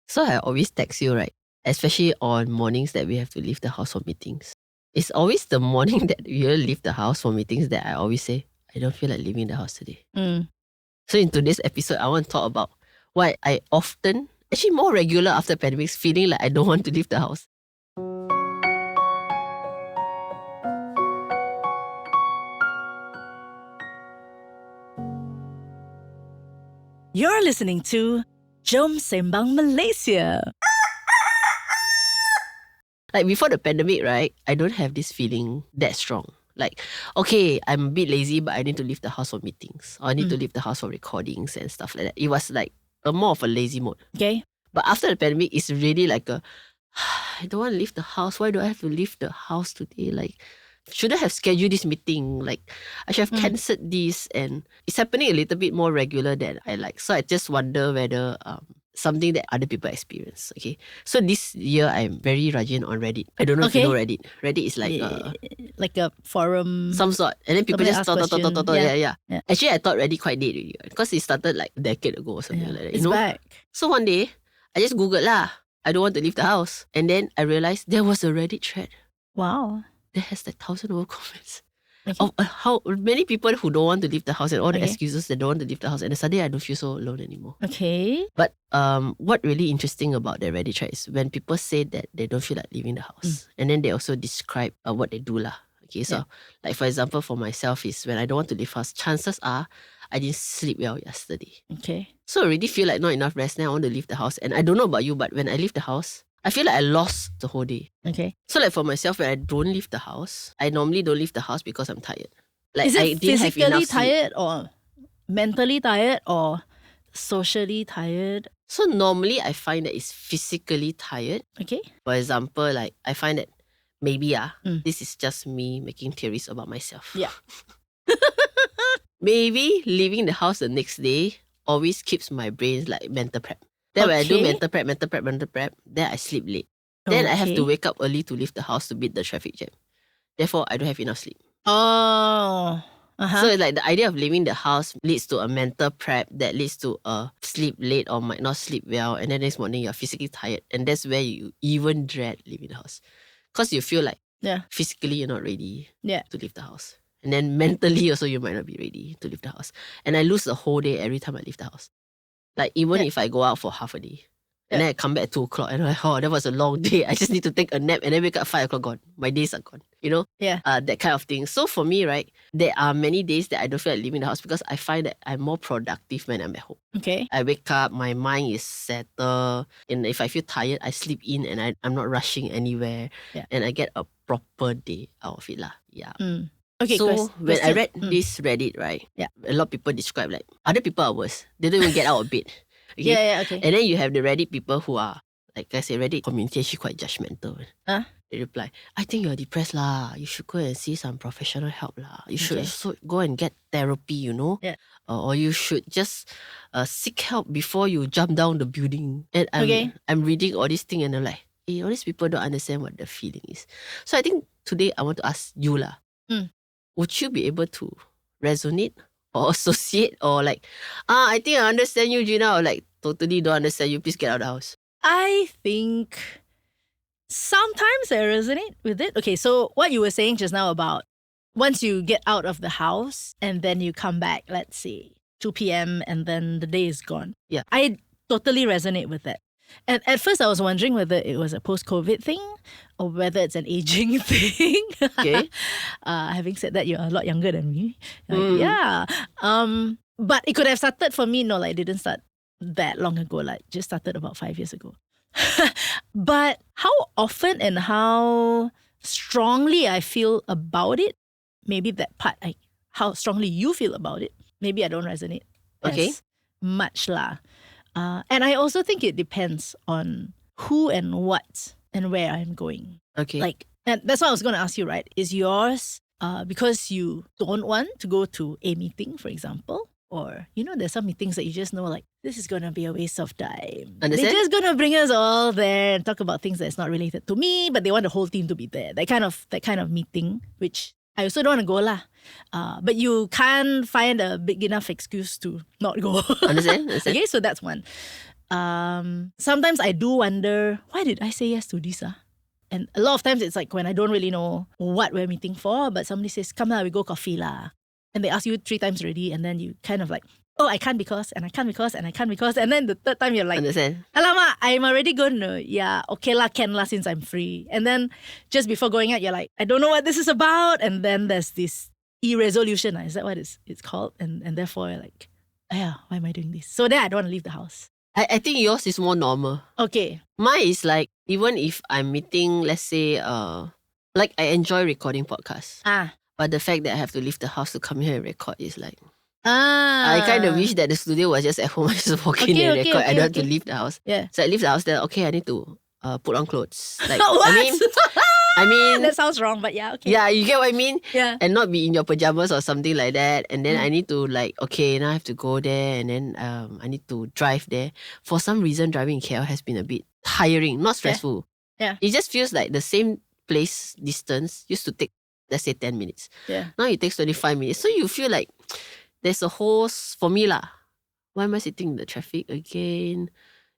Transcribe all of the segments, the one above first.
So I always text you, right? Especially on mornings that we have to leave the house for meetings. It's always the morning that we will leave the house for meetings that I always say, I don't feel like leaving the house today. So in today's episode, I want to talk about why I often, actually more regular after pandemics, feeling like I don't want to leave the house. You're listening to Jom Sembang Malaysia. Like before the pandemic, right, I don't have this feeling that strong. Like, okay, I'm a bit lazy, but I need to leave the house for meetings. Or I need to leave the house for recordings and stuff like that. It was like more of a lazy mode. Okay. But after the pandemic, it's really like I don't want to leave the house. Why do I have to leave the house today? Like, should I have scheduled this meeting? Like, I should have cancelled this. And it's happening a little bit more regular than I like. So I just wonder whether something that other people experience. Okay. So this year, I'm very rajin on Reddit. I don't know if you know Reddit. Reddit is like a forum. Some sort. And then people just talk. Yeah. Yeah. Actually, I thought Reddit quite dead already. Because it started like a decade ago or something like that. It's back. So one day, I just Googled lah. I don't want to leave the house. And then I realized there was a Reddit thread. Wow. That has like 1,000 over comments. Okay. Of how many people who don't want to leave the house and all the excuses that don't want to leave the house. And suddenly I don't feel so alone anymore. Okay. But what really interesting about the Reddit thread is when people say that they don't feel like leaving the house. And then they also describe what they do lah. Okay, so like for example, for myself is when I don't want to leave house, chances are I didn't sleep well yesterday. Okay. So I already feel like not enough rest. Now I want to leave the house. And I don't know about you, but when I leave the house, I feel like I lost the whole day. Okay. So like for myself, when I don't leave the house, I normally don't leave the house because I'm tired. Like Is it I didn't have physically enough sleep. tired or mentally tired or socially tired? So normally I find that it's physically tired. Okay. For example, like I find that maybe this is just me making theories about myself. Yeah. Maybe leaving the house the next day always keeps my brain like mental prep. Then when I do mental prep, then I sleep late. Then I have to wake up early to leave the house to beat the traffic jam. Therefore, I don't have enough sleep. Oh. So it's like the idea of leaving the house leads to a mental prep that leads to a sleep late or might not sleep well. And then next morning, you're physically tired. And that's where you even dread leaving the house. Because you feel like physically you're not ready to leave the house. And then mentally also you might not be ready to leave the house. And I lose the whole day every time I leave the house. Like even if I go out for half a day. And then I come back at 2 o'clock and I'm like, oh, that was a long day. I just need to take a nap and then wake up at 5 o'clock gone. My days are gone. You know? Yeah. That kind of thing. So for me, right, there are many days that I don't feel like leaving the house because I find that I'm more productive when I'm at home. Okay. I wake up, my mind is settled. And if I feel tired, I sleep in and I'm not rushing anywhere. Yeah. And I get a proper day out of it lah. Yeah. Okay, so when I read this Reddit, right, a lot of people describe like other people are worse. They don't even get out of bed. Okay? Okay. And then you have the Reddit people who are, like I say, Reddit community actually quite judgmental. They reply, I think you're depressed lah. You should go and see some professional help lah. You should also go and get therapy, you know. Yeah. Or you should just seek help before you jump down the building. And I'm reading all these things and I'm like, hey, all these people don't understand what the feeling is. So I think today I want to ask you lah. Would you be able to resonate or associate or like, I think I understand you, Gina, or like totally don't understand you, please get out of the house? I think sometimes I resonate with it. Okay, so what you were saying just now about once you get out of the house and then you come back, let's say 2 p.m. and then the day is gone. Yeah. I totally resonate with that. And at first I was wondering whether it was a post-COVID thing or whether it's an aging thing. Okay. Having said that, you're a lot younger than me. Yeah. But it could have started for me, it didn't start that long ago, like just started about 5 years ago. But how often and how strongly I feel about it, maybe that part, how strongly you feel about it, maybe I don't resonate as much lah. And I also think it depends on who and what and where I'm going. Okay. And that's what I was going to ask you, right? Is yours because you don't want to go to a meeting, for example? Or, there's some meetings that you just know, like, this is going to be a waste of time. Understand? They're just going to bring us all there and talk about things that's not related to me, but they want the whole team to be there. That kind of meeting, which I also don't want to go lah. But you can't find a big enough excuse to not go. Understand? Okay, so that's one. Sometimes I do wonder, why did I say yes to this? And a lot of times it's like when I don't really know what we're meeting for, but somebody says, come lah, we go coffee lah. And they ask you 3 times already, and then you kind of like, oh, I can't because, and I can't because, and I can't because. And then the third time you're like, Understand? alamak, I'm already going to, yeah, okay lah, can lah, since I'm free. And then just before going out, you're like, I don't know what this is about. And then there's this irresolution. Is that what it's called? And therefore you're like, yeah, why am I doing this? So then I don't want to leave the house. I think yours is more normal. Okay. Mine is like, even if I'm meeting, let's say, like I enjoy recording podcasts. But the fact that I have to leave the house to come here and record is like, I kind of wish that the studio was just at home. I just walk in and record. I don't have to leave the house. Yeah. So I leave the house, then okay, I need to put on clothes. Like, What? I mean, that sounds wrong, but yeah, okay. yeah, you get what I mean? Yeah. And not be in your pajamas or something like that. And then I need to like, okay, now I have to go there, and then I need to drive there. For some reason, driving in KL has been a bit tiring, not stressful. Yeah. It just feels like the same place distance used to take, let's say, 10 minutes. Yeah. Now it takes 25 minutes. So you feel like there's a whole, for me lah, why am I sitting in the traffic again?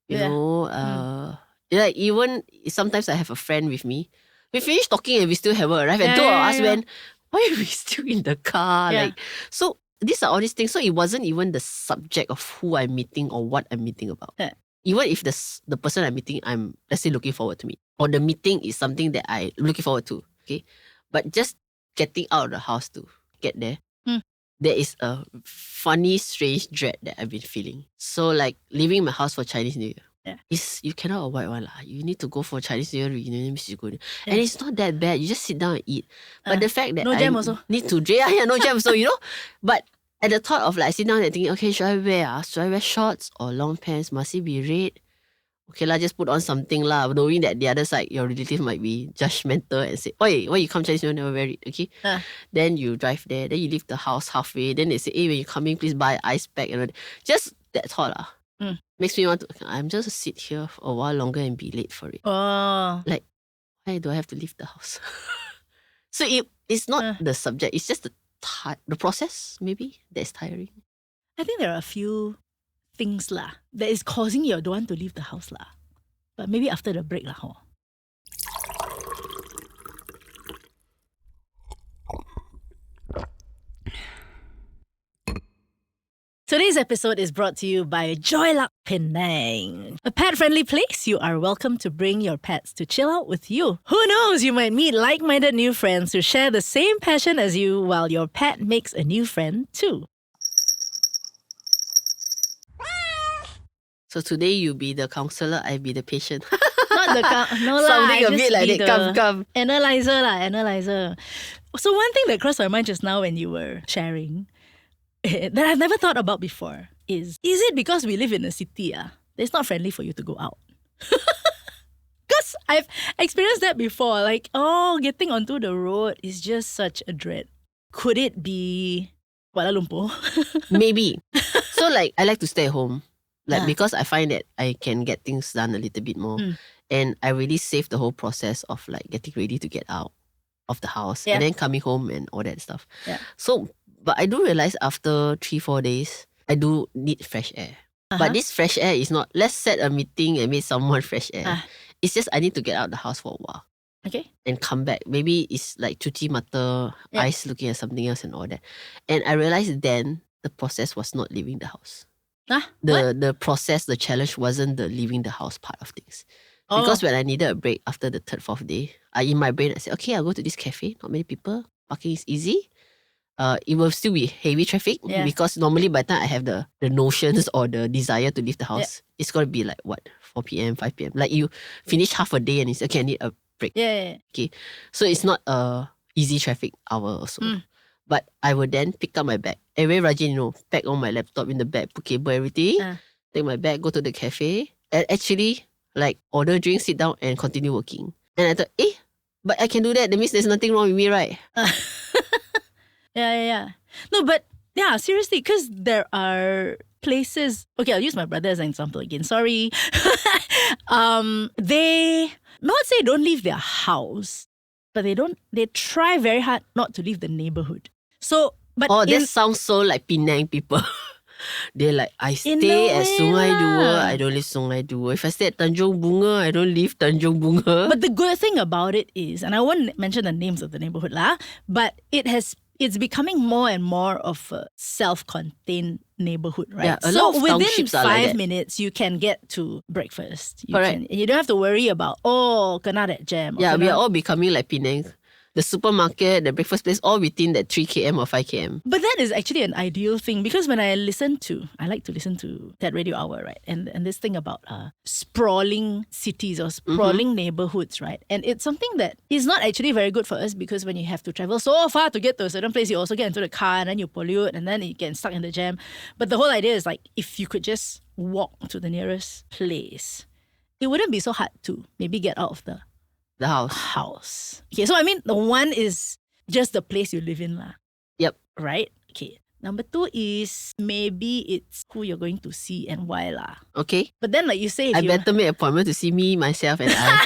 You know, like even sometimes I have a friend with me. We finish talking and we still haven't arrived. And two of us went, why are we still in the car? Yeah. Like, so these are all these things. So it wasn't even the subject of who I'm meeting or what I'm meeting about. Yeah. Even if the person I'm meeting, I'm, let's say, looking forward to meet. Or the meeting is something that I'm looking forward to. Okay. But just getting out of the house to get there, there is a funny, strange dread that I've been feeling. So like leaving my house for Chinese New Year. Yeah. You cannot avoid one lah. You need to go for Chinese New Year reunion. And it's not that bad. You just sit down and eat. But the fact that no I jam also. need to drink, no jam also, you know. But at the thought of like sitting down and thinking, okay, should I wear shorts or long pants? Must it be red? Okay lah, just put on something lah. Knowing that the other side, your relative might be judgmental and say, oi, why you come Chinese New Year never wear it? Okay. Then you drive there. Then you leave the house halfway. Then they say, hey, when you're coming, please buy ice pack. And just that thought lah. Makes me want to, I'm just sit here for a while longer and be late for it. Oh. Like, why do I have to leave the house? So it's not the subject. It's just the process, maybe, that's tiring. I think there are a few things lah that is causing you don't want to leave the house lah. But maybe after the break lah. Today's episode is brought to you by Joy Luck Penang. A pet-friendly place, you are welcome to bring your pets to chill out with you. Who knows, you might meet like-minded new friends who share the same passion as you while your pet makes a new friend too. So today you be the counselor, I be the patient. Not the no lah. Sounding a bit like that. Come. Analyzer. So one thing that crossed my mind just now when you were sharing that I've never thought about before is it because we live in a city that it's not friendly for you to go out? Because I've experienced that before. Like, getting onto the road is just such a dread. Could it be Kuala Lumpur? Maybe. So like, I like to stay at home. Like, because I find that I can get things done a little bit more. And I really save the whole process of like getting ready to get out of the house and then coming home and all that stuff. Yeah. So, but I do realize after 3-4 days, I do need fresh air. But this fresh air is not, let's set a meeting and meet someone fresh air. It's just I need to get out of the house for a while. Okay. And come back. Maybe it's like cuci mata, eyes looking at something else and all that. And I realized then the process was not leaving the house. The process, the challenge wasn't the leaving the house part of things. Because when I needed a break after the 3rd, 4th day, in my brain I said, okay, I'll go to this cafe. Not many people. Parking is easy. It will still be heavy traffic because normally by the time I have the notions or the desire to leave the house, it's going to be like what, 4 p.m, 5 p.m. Like you finish half a day and it's okay, I need a break. Okay, so it's not a easy traffic hour also. But I would then pick up my bag. And very rajin, pack on my laptop in the bag, put cable, everything. Take my bag, go to the cafe. And actually, like, order drinks, sit down and continue working. And I thought, but I can do that. That means there's nothing wrong with me, right? Yeah. No, but yeah, seriously, because there are places. Okay, I'll use my brother as an example again. Sorry. They not say don't leave their house, but they try very hard not to leave the neighborhood. So, but that sounds so like Penang people. They're like, I In stay a at way Sungai Dua, lah. I don't leave Sungai Dua. If I stay at Tanjung Bunga, I don't leave Tanjung Bunga. But the good thing about it is, and I won't mention the names of the neighborhood lah, but it's becoming more and more of a self-contained neighborhood, right? Yeah, a so lot of within townships are like 5 that. minutes, you can get to breakfast. Correct. You don't have to worry about, kena that jam. Yeah, we kena- are all becoming like Penang. The supermarket, the breakfast place, all within that 3 km or 5 km. But that is actually an ideal thing because when I like to listen to that radio hour, right? And this thing about sprawling cities or sprawling neighborhoods, right? And it's something that is not actually very good for us because when you have to travel so far to get to a certain place, you also get into the car and then you pollute and then you get stuck in the jam. But the whole idea is like if you could just walk to the nearest place, it wouldn't be so hard to maybe get out of the house. Okay, so I mean, the one is just the place you live in lah. Yep. Right? Okay. Number 2 is maybe it's who you're going to see and why lah. Okay. But then like you say, if I you better make an appointment to see me, myself, and I.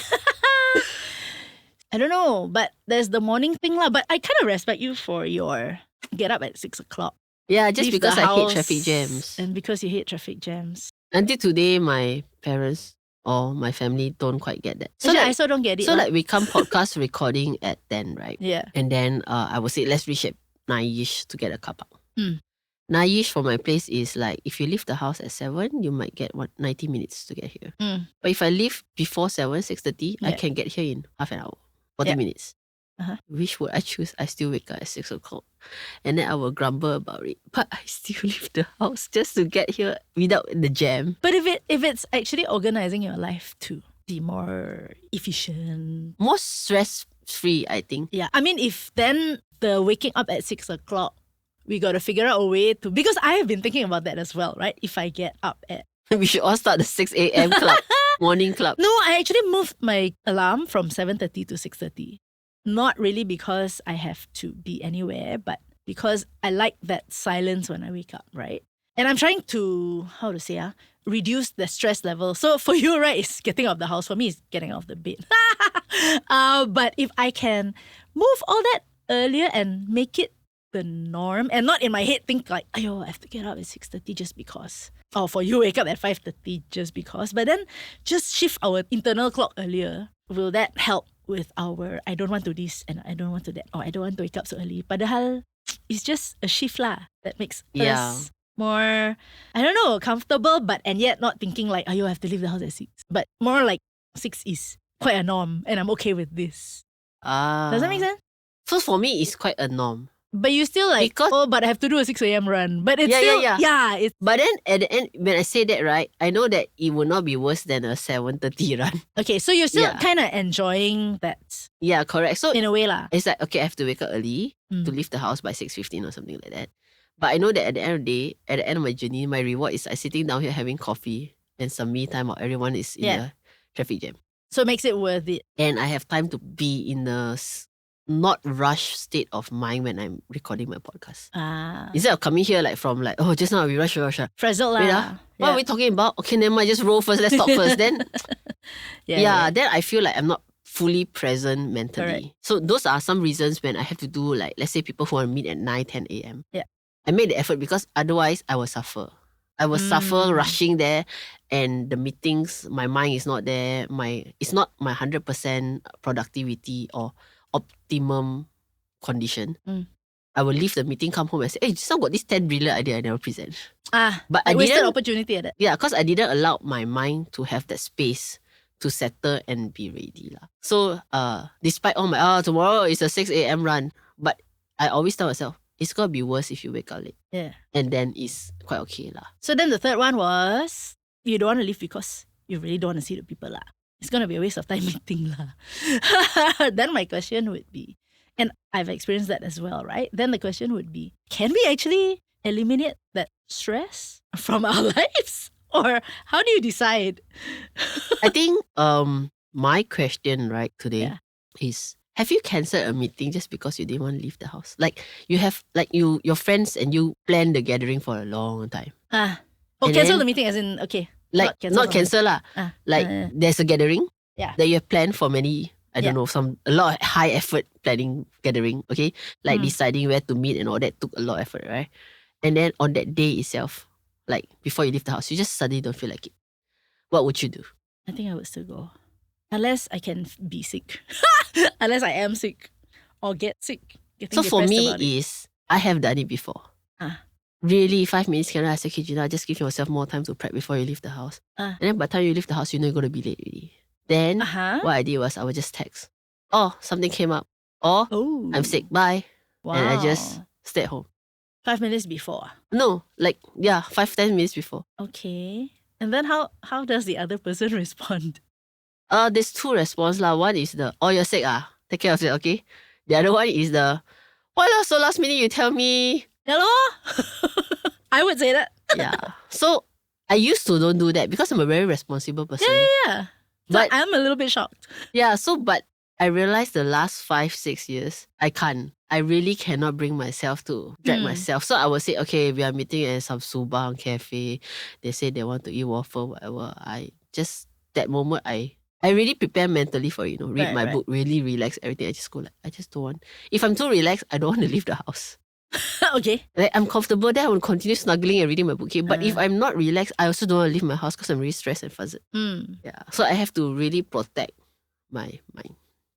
I don't know, but there's the morning thing lah. But I kind of respect you for your get up at 6 o'clock. Yeah, just leave because the I hate house, traffic jams. And because you hate traffic jams. Until today, my parents or my family don't quite get that. So I also don't get it. So lah. like we come podcast recording at 10, right? Yeah. And then I would say let's reach at 9ish to get a car park. Mm. 9ish for my place is like if you leave the house at 7, you might get 90 minutes to get here. Mm. But if I leave before 7, 6:30, I Yeah. can get here in half an hour, 40 Yeah. minutes. Uh-huh. Which would I choose? I still wake up at 6 o'clock. And then I will grumble about it. But I still leave the house just to get here without the jam. But if it's actually organizing your life to be more efficient. More stress-free, I think. Yeah. I mean, if then the waking up at 6 o'clock, we got to figure out a way to, because I have been thinking about that as well, right? If I get up at... We should all start the 6 a.m. club, morning club. No, I actually moved my alarm from 7:30 to 6:30. Not really because I have to be anywhere, but because I like that silence when I wake up, right? And I'm trying to, reduce the stress level. So for you, right, it's getting out of the house. For me, it's getting out of the bed. But if I can move all that earlier and make it the norm, and not in my head think like, I have to get up at 6:30 just because. Or for you, wake up at 5:30 just because. But then just shift our internal clock earlier. Will that help with our I don't want to this and I don't want to that, or I don't want to wake up so early? Padahal it's just a shift lah that makes us more, I don't know, comfortable, but and yet not thinking like, I have to leave the house at 6. But more like 6 is quite a norm and I'm okay with this. Does that make sense? So for me, it's quite a norm. But you still like, Because- but I have to do a 6 a.m. run. But it's Yeah, still, yeah. it's But then at the end, when I say that, right, I know that it will not be worse than a 7:30 run. okay. So you're still Yeah. kind of enjoying that Yeah, correct. So in a way lah. it's like, okay, I have to wake up early to leave the house by 6:15 or something like that. But I know that at the end of the day, at the end of my journey, my reward is I sitting down here having coffee and some me time while everyone is in the traffic jam. So it makes it worth it. And I have time to be in a not rush state of mind when I'm recording my podcast. Instead of coming here like from like, just now we rush. Frazzled Wait, lah. what are we talking about? Okay, never mind, just roll first, let's talk first. Then Yeah. then I feel like I'm not fully present mentally. Correct. So those are some reasons when I have to do like, let's say people who want to meet at 9, 10 a.m. Yeah. I made the effort because otherwise I will suffer. I will suffer rushing there and the meetings, my mind is not there. It's not my 100% productivity or optimum condition. I will leave the meeting, come home and say, hey, just now got this 10 brilliant idea I never present. But I wasted didn't, opportunity at that. yeah, because I didn't allow my mind to have that space to settle and be ready lah. So despite all my, tomorrow is a 6 a.m. run, but I always tell myself, it's gonna be worse if you wake up late. Yeah. And then it's quite okay lah. So then the third one was, you don't want to leave because you really don't want to see the people lah. It's going to be a waste of time meeting lah. Then my question would be, and I've experienced that as well, right? Then the question would be, can we actually eliminate that stress from our lives? Or how do you decide? I think my question right today is, have you cancelled a meeting just because you didn't want to leave the house? Like you have, like your friends and you planned the gathering for a long time. Cancel the meeting as in, okay. Like not cancel lah. Like there's a gathering that you have planned for many, I don't know, a lot of high effort planning gathering, okay? Like deciding where to meet and all that took a lot of effort, right? And then on that day itself, like before you leave the house, you just suddenly don't feel like it, what would you do? I think I would still go. Unless I can be sick. Unless I am sick. Or get sick. Getting So for depressed me about it. is, I have done it before. Ah. Really, 5 minutes can I say, okay, Gina, just give yourself more time to prep before you leave the house. Ah. And then by the time you leave the house, you know you're going to be late already. Then what I did was I would just text. Oh, something came up. Or I'm sick, bye. Wow. And I just stay at home. 5 minutes before? No, 5-10 minutes before. Okay. And then how does the other person respond? There's two responses lah. One is oh, you're sick take care of it, okay? The other one is why so last minute you tell me? Yeah lor. I would say that. Yeah. So I used to don't do that because I'm a very responsible person. Yeah. But I'm a little bit shocked. Yeah, but I realized the last 5-6 years, I can't. I really cannot bring myself to drag myself. So I would say, okay, we are meeting at some Subang cafe. They say they want to eat waffle, whatever. That moment, I really prepare mentally for it, read my book, really relax, everything. I just go I just don't want. If I'm too relaxed, I don't want to leave the house. Okay. I'm comfortable there, I will continue snuggling and reading my book. Okay? But if I'm not relaxed, I also don't want to leave my house because I'm really stressed and fuzzed. Yeah. So I have to really protect my mind.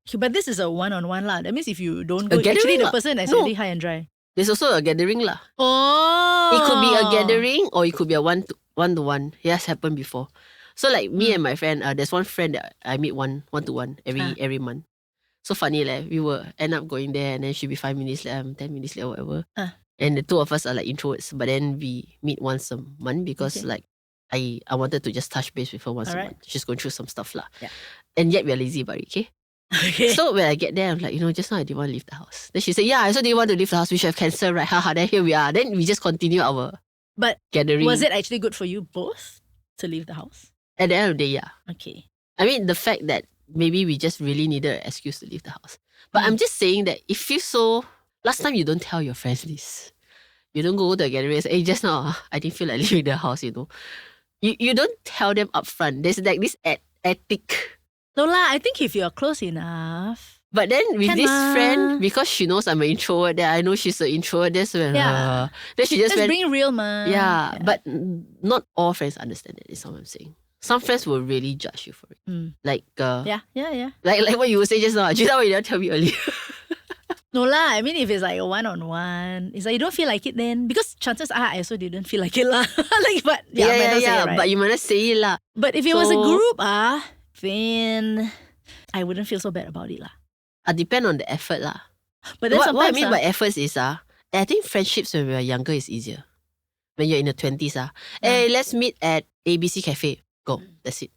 Okay, but this is a one-on-one lah. That means if you don't go, gathering actually the lah. person is No. really high and dry. There's also a gathering lah. Oh. It could be a gathering or it could be a one-to-one. It has happened before. So like me and my friend, there's one friend that I meet one-to-one every month. So funny we will end up going there and then she'll be 5 minutes late, 10 minutes late or whatever. And the two of us are like introverts, but then we meet once a month because I wanted to just touch base with her once a month. She's going through some stuff lah. Yeah. And yet we are lazy about it, okay? Okay. So when I get there, I'm like, just now I didn't want to leave the house. Then she said, yeah, I also didn't want to leave the house. We should have cancelled, right? Haha, then here we are. Then we just continue our gathering. Was it actually good for you both to leave the house? At the end of the day, yeah. Okay. I mean, the fact that maybe we just really needed an excuse to leave the house. But I'm just saying that it feels so... Last time you don't tell your friends this. You don't go to a gathering and say, hey, just now I didn't feel like leaving the house, You don't tell them upfront. There's like this ethic. No lah, I think if you're close enough. But then with this lah. friend, because she knows I'm an introvert, that I know she's an introvert, that's when then she just Let's bring real man. Yeah, but not all friends understand that, is what I'm saying. Some friends will really judge you for it. Like Yeah. Like what you would say just now. Juwita, why you didn't tell me earlier? No lah, I mean if it's like a one-on-one, it's like you don't feel like it then. Because chances are I also didn't feel like it lah. Might not say it, right? But you might not say it lah. But if it was a group then I wouldn't feel so bad about it lah. Depend on the effort lah. But then what I mean by efforts is I think friendships when we are younger is easier. When you're in the 20s hey, let's meet at ABC Cafe. Go. That's it.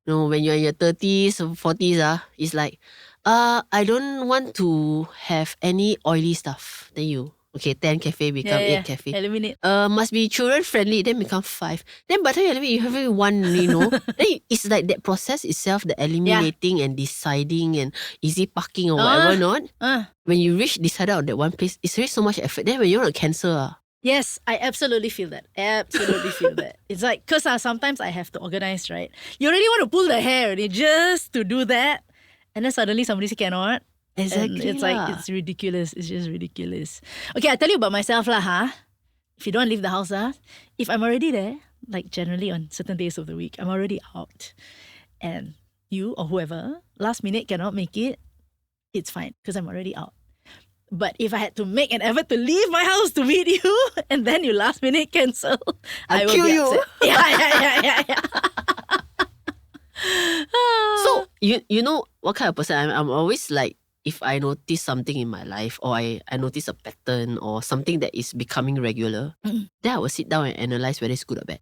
No, when you're in your 30s or 40s it's like I don't want to have any oily stuff. Then you 10 cafe become 8 cafe. Eliminate. Must be children friendly, then become 5. Then by the time you eliminate, you have only 1, Then it's like that process itself, the eliminating and deciding and easy parking or whatever not. When you decided on that one place, it's really so much effort. Then when you want to cancel Yes, I absolutely feel that. Absolutely feel that. It's like, because sometimes I have to organize, right? You really want to pull the hair already just to do that. And then suddenly somebody say cannot. Exactly. And it's like, it's ridiculous. It's just ridiculous. Okay, I tell you about myself lah, If you don't leave the house if I'm already there, like generally on certain days of the week, I'm already out. And you or whoever, last minute cannot make it, it's fine because I'm already out. But if I had to make an effort to leave my house to meet you and then you last minute cancel, I will kill be you. upset. Yeah. So you know what kind of person I'm always like, if I notice something in my life or I notice a pattern or something that is becoming regular, then I will sit down and analyze whether it's good or bad.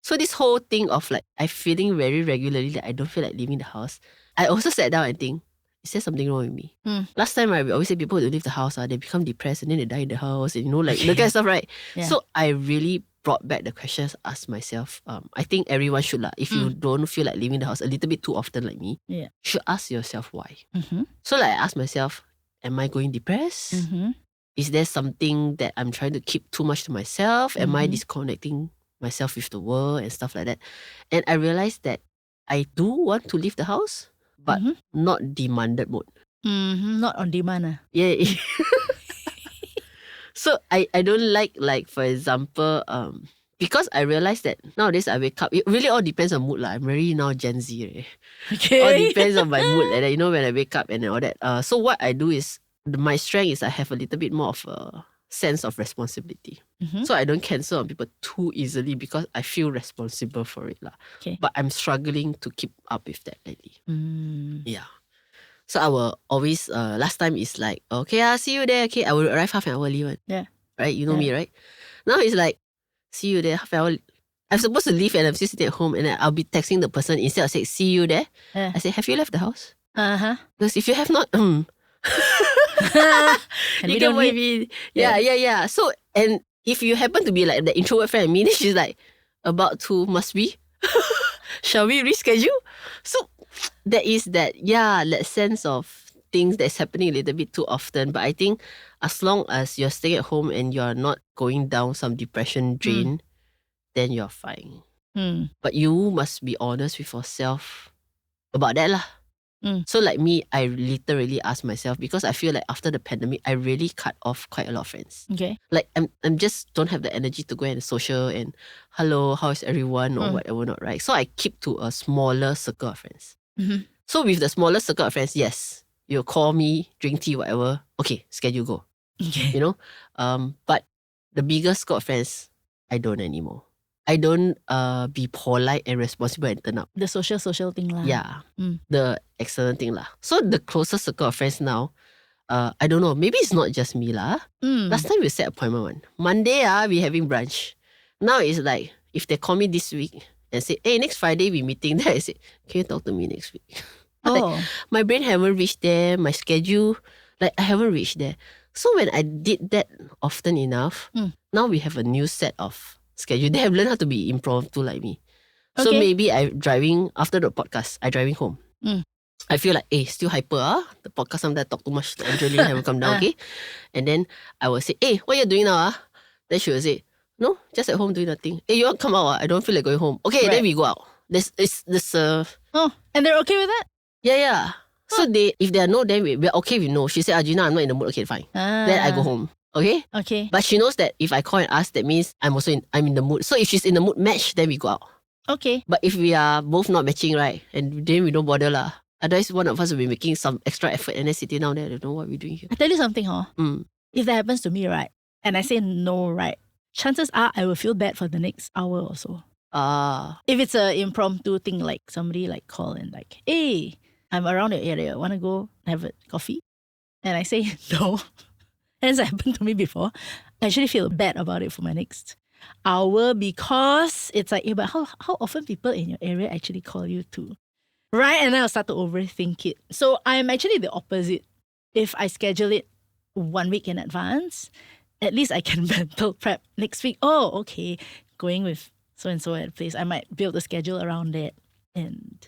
So this whole thing of like I feeling very regularly that I don't feel like leaving the house, I also sat down and think, is there something wrong with me? Last time we always say people who leave the house they become depressed and then they die in the house and the kind of stuff, right? Yeah. So I really brought back the questions, asked myself. I think everyone should if you don't feel like leaving the house a little bit too often like me, you should ask yourself why. So I asked myself, am I going depressed? Is there something that I'm trying to keep too much to myself? Am I disconnecting myself with the world and stuff like that? And I realized that I do want to leave the house, but not demanded mode. Not on demand. Yeah. So I don't like for example, because I realized that nowadays I wake up, it really all depends on mood lah. I'm very now Gen Z. Eh. Okay. All depends on my mood. Like that, when I wake up and all that. So what I do is, my strength is I have a little bit more of a sense of responsibility. So I don't cancel on people too easily because I feel responsible for it lah. Okay. But I'm struggling to keep up with that lately. Mm. Yeah. So I will always, last time is like, okay, I'll see you there. Okay, I will arrive half an hour early. Yeah. Right? You know me, right? Now it's like, see you there half an hour. I'm supposed to leave and I'm still sitting at home and then I'll be texting the person instead of saying, see you there. Yeah. I say, have you left the house? Uh-huh. Because if you have not, And you we get don't what I need- mean? Yeah. So, and if you happen to be like the introvert friend, meaning she's like, about to, must we? Shall we reschedule? So, there is that sense of things that's happening a little bit too often. But I think as long as you're staying at home and you're not going down some depression drain, then you're fine. But you must be honest with yourself about that lah. So like me, I literally ask myself, because I feel like after the pandemic, I really cut off quite a lot of friends. Okay. Like I'm just don't have the energy to go and social and hello, how's everyone or whatever not, right? So I keep to a smaller circle of friends. So with the smaller circle of friends, yes, you call me, drink tea, whatever. Okay, schedule go. Okay. But the bigger circle of friends, I don't anymore. I don't be polite and responsible and turn up. The social thing lah. Yeah, the excellent thing lah. So the closer circle of friends now, I don't know, maybe it's not just me lah. Last time we set appointment one. Monday we having brunch. Now it's like, if they call me this week and say, hey, next Friday we meeting, then I say, can you talk to me next week? Like, my brain haven't reached there, my schedule, like I haven't reached there. So when I did that often enough, now we have a new set of schedule. They have learned how to be impromptu like me. So maybe I'm driving, after the podcast, I'm driving home. I feel like, still hyper. The podcast sometimes I talk too much. Adrenaline haven't come down, okay? And then I will say, what you doing now? Then she will say, no, just at home doing nothing. You want to come out? I don't feel like going home. Okay, then we go out. There's and they're okay with that? Yeah. So if they are no, then we're okay with no. She said, Gina, I'm not in the mood. Okay, fine. Then I go home. Okay? Okay. But she knows that if I call and ask, that means I'm in the mood. So if she's in the mood match, then we go out. Okay. But if we are both not matching, right, and then we don't bother lah. Otherwise, one of us will be making some extra effort and then sitting down there, I don't know what we're doing here. I tell you something, if that happens to me, right, and I say no, right, chances are I will feel bad for the next hour or so. If it's an impromptu thing, like somebody like call and like, hey, I'm around your area, want to go have a coffee? And I say no. And it's happened to me before. I actually feel bad about it for my next hour because it's like, but how often people in your area actually call you too? Right? And then I'll start to overthink it. So I'm actually the opposite. If I schedule it 1 week in advance, at least I can mental prep next week. Oh, okay, going with so-and-so at a place. I might build a schedule around it. And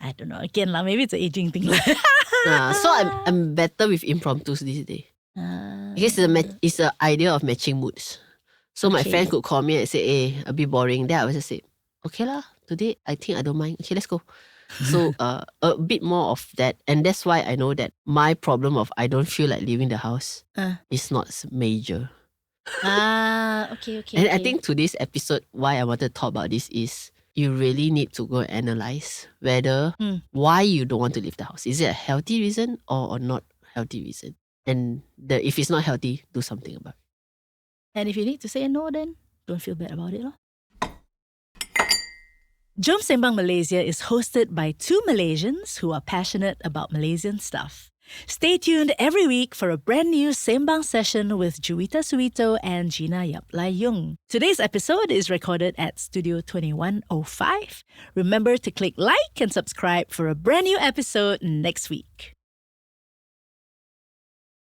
I don't know. Again, maybe it's an aging thing. So I'm better with impromptus these days. I guess it's an idea of matching moods. So my friend could call me and say, hey, a bit boring. Then I would just say, okay lah, today I think I don't mind. Okay, let's go. So a bit more of that. And that's why I know that my problem of I don't feel like leaving the house is not major. Okay. And I think today's episode, why I wanted to talk about this is you really need to go and analyze whether why you don't want to leave the house. Is it a healthy reason or not healthy reason? And if it's not healthy, do something about it. And if you need to say no, then don't feel bad about it. Jom Sembang Malaysia is hosted by two Malaysians who are passionate about Malaysian stuff. Stay tuned every week for a brand new Sembang session with Juwita Suwito and Gina Yoong. Today's episode is recorded at Studio 2105. Remember to click like and subscribe for a brand new episode next week.